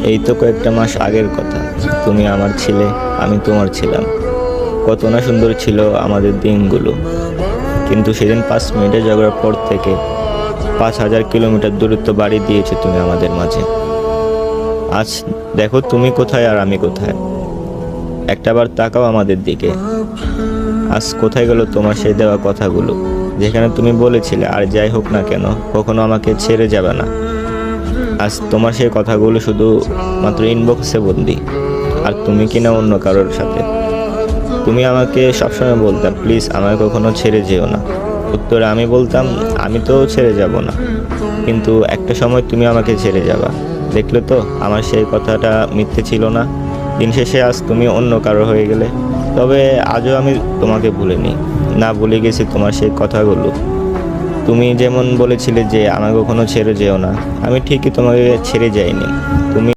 এই তো কয়েকটা মাস আগের কথা। তুমি আমার ছিলে, আমি তোমার ছিলাম। কত না সুন্দর ছিল আমাদের দিনগুলো। কিন্তু সেদিন 5 মিনিটের ঝগড়ার পর থেকে 5,000 কিলোমিটার দূরত্ব বাড়ি দিয়েছে তুমি আমাদের মাঝে। আজ দেখো তুমি কোথায় আর আমি কোথায়। একটাবার তাকাও আমাদের দিকে। আজ কোথায় গেল তোমার সেই দেওয়া কথাগুলো, যেখানে তুমি বলেছিলে আর যাই হোক না কেন কখনো আমাকে ছেড়ে যাবে না। আজ তোমার সেই কথাগুলো শুধু মাত্র ইনবক্সে বন্দি, আর তুমি কিনা অন্য কারোর সাথে। তুমি আমাকে সবসময় বলতাম প্লিজ আমাকে কখনো ছেড়ে যেও না। উত্তরে আমি বলতাম আমি তো ছেড়ে যাব না, কিন্তু একটা সময় তুমি আমাকে ছেড়ে যাবা। দেখলে তো আমার সেই কথাটা মিথ্যে ছিল না। দিন শেষে আজ তুমি অন্য কারো হয়ে গেলে। তবে আজও আমি তোমাকে ভুলিনি, না ভুলে গেছি তোমার সেই কথাগুলো। তুমি যেমন বলেছিলে যে আমাকে কখনো ছেড়ে যেও না, আমি ঠিকই তোমাকে ছেড়ে যাইনি। তুমি